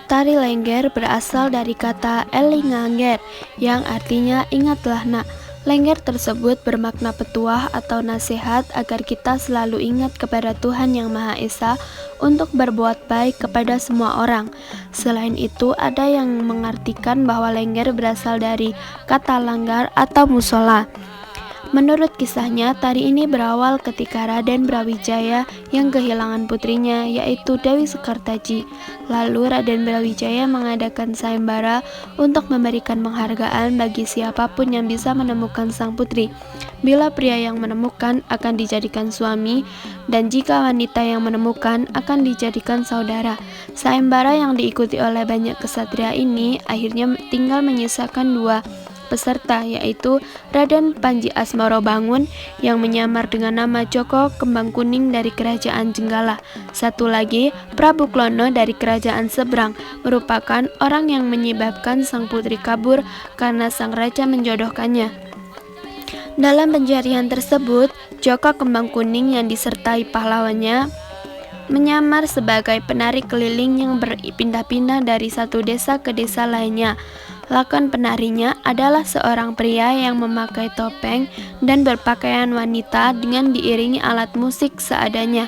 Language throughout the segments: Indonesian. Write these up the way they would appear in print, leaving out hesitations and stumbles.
Tari Lengger berasal dari kata Elinganger yang artinya ingatlah nak. Lengger tersebut bermakna petuah atau nasihat agar kita selalu ingat kepada Tuhan Yang Maha Esa untuk berbuat baik kepada semua orang. Selain itu, ada yang mengartikan bahwa Lengger berasal dari kata langgar atau musola. Menurut kisahnya, tari ini berawal ketika Raden Brawijaya yang kehilangan putrinya, yaitu Dewi Sekartaji. Lalu Raden Brawijaya mengadakan sayembara untuk memberikan penghargaan bagi siapapun yang bisa menemukan sang putri. Bila pria yang menemukan akan dijadikan suami, dan jika wanita yang menemukan akan dijadikan saudara. Sayembara yang diikuti oleh banyak kesatria ini akhirnya tinggal menyisakan dua peserta, yaitu Raden Panji Asmoro Bangun yang menyamar dengan nama Joko Kembang Kuning dari Kerajaan Jenggala. Satu lagi, Prabu Klono dari Kerajaan Seberang, merupakan orang yang menyebabkan sang putri kabur karena sang raja menjodohkannya. Dalam pencarian tersebut, Joko Kembang Kuning yang disertai pahlawannya menyamar sebagai penari keliling yang berpindah-pindah dari satu desa ke desa lainnya. Lakon penarinya adalah seorang pria yang memakai topeng dan berpakaian wanita dengan diiringi alat musik seadanya.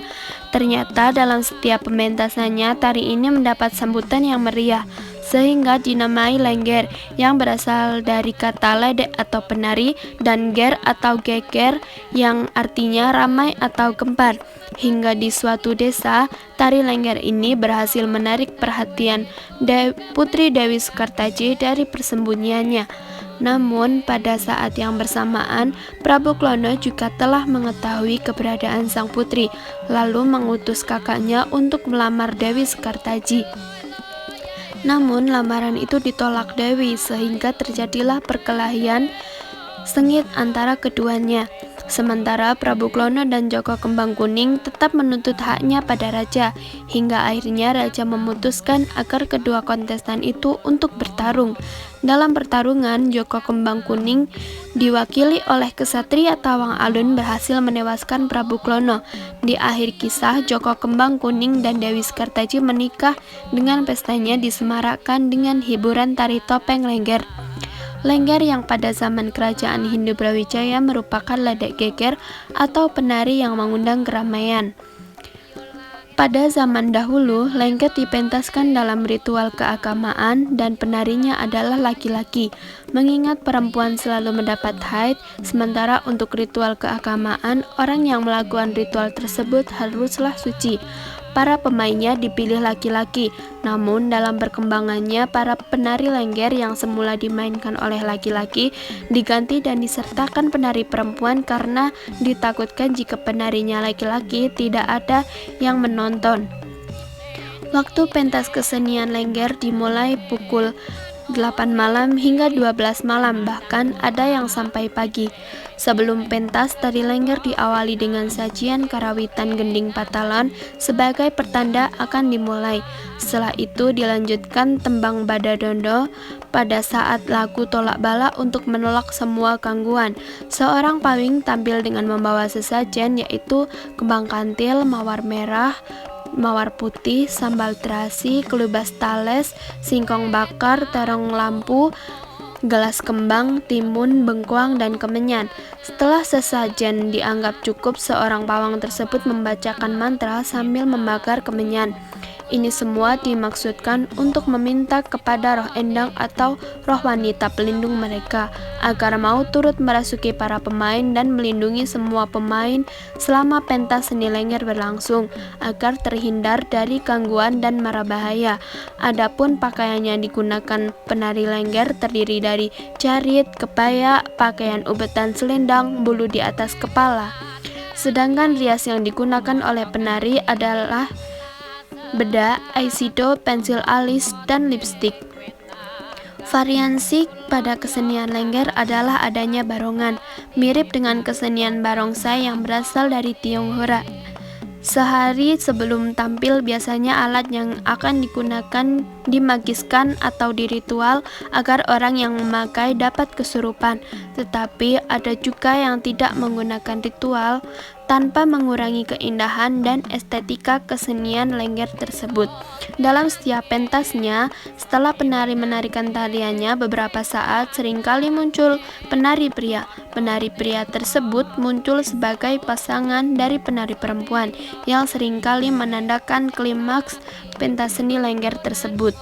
Ternyata dalam setiap pementasannya, tari ini mendapat sambutan yang meriah, sehingga dinamai Lengger yang berasal dari kata ledek atau penari dan ger atau geger yang artinya ramai atau gempar. Hingga di suatu desa, tari Lengger ini berhasil menarik perhatian Putri Dewi Sekartaji dari persembunyiannya. Namun pada saat yang bersamaan, Prabu Klono juga telah mengetahui keberadaan sang putri, lalu mengutus kakaknya untuk melamar Dewi Sekartaji. Namun lamaran itu ditolak Dewi, sehingga terjadilah perkelahian sengit antara keduanya. Sementara Prabu Klono dan Joko Kembang Kuning tetap menuntut haknya pada raja, hingga akhirnya raja memutuskan agar kedua kontestan itu untuk bertarung. Dalam pertarungan, Joko Kembang Kuning diwakili oleh kesatria Tawang Alun berhasil menewaskan Prabu Klono. Di akhir kisah, Joko Kembang Kuning dan Dewi Sekartaji menikah dengan pestanya disemarakkan dengan hiburan tari topeng Lengger. Lengger yang pada zaman kerajaan Hindu Brawijaya merupakan ledek geger atau penari yang mengundang keramaian. Pada zaman dahulu, Lengger dipentaskan dalam ritual keagamaan dan penarinya adalah laki-laki, mengingat perempuan selalu mendapat haid, sementara untuk ritual keagamaan, orang yang melakukan ritual tersebut haruslah suci. Para pemainnya dipilih laki-laki, namun dalam perkembangannya para penari Lengger yang semula dimainkan oleh laki-laki diganti dan disertakan penari perempuan karena ditakutkan jika penarinya laki-laki tidak ada yang menonton. Waktu pentas kesenian Lengger dimulai pukul 8 malam hingga 12 malam, bahkan ada yang sampai pagi. Sebelum pentas, tari Lengger diawali dengan sajian karawitan gending patalan sebagai pertanda akan dimulai. Setelah itu dilanjutkan tembang badadondo pada saat lagu tolak bala untuk menolak semua gangguan. Seorang pawing tampil dengan membawa sesajen, yaitu kembang kantil, mawar merah, mawar putih, sambal terasi, kelubas tales, singkong bakar, terong lampu, gelas kembang, timun, bengkoang, dan kemenyan. Setelah sesajen dianggap cukup, seorang pawang tersebut membacakan mantra sambil membakar kemenyan. Ini semua dimaksudkan untuk meminta kepada roh endang atau roh wanita pelindung mereka agar mau turut merasuki para pemain dan melindungi semua pemain selama pentas seni Lengger berlangsung agar terhindar dari gangguan dan mara bahaya. Adapun pakaian yang digunakan penari Lengger terdiri dari jarit, kebaya, pakaian ubetan selendang, bulu di atas kepala. Sedangkan rias yang digunakan oleh penari adalah bedak, eyeshadow, pensil alis, dan lipstik. Variasi pada kesenian Lengger adalah adanya barongan, mirip dengan kesenian barongsai yang berasal dari Tionghoa. Sehari sebelum tampil, biasanya alat yang akan digunakan dimagiskan atau diritual agar orang yang memakai dapat kesurupan. Tetapi ada juga yang tidak menggunakan ritual, tanpa mengurangi keindahan dan estetika kesenian Lengger tersebut. Dalam setiap pentasnya, setelah penari menarikan tariannya beberapa saat, seringkali muncul penari pria. Penari pria tersebut muncul sebagai pasangan dari penari perempuan yang seringkali menandakan klimaks pentas seni Lengger tersebut.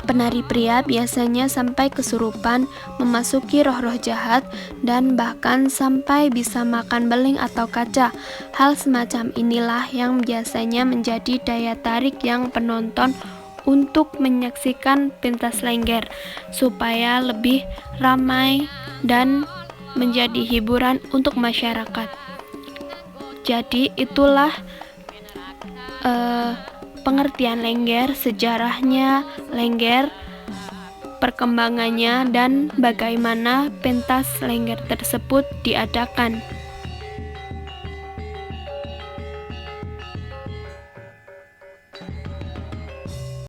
Penari pria biasanya sampai kesurupan, memasuki roh-roh jahat, dan bahkan sampai bisa makan beling atau kaca. Hal semacam inilah yang biasanya menjadi daya tarik yang penonton untuk menyaksikan pentas Lengger, supaya lebih ramai dan menjadi hiburan untuk masyarakat. Jadi itulah pengertian Lengger, sejarahnya Lengger, perkembangannya, dan bagaimana pentas Lengger tersebut diadakan.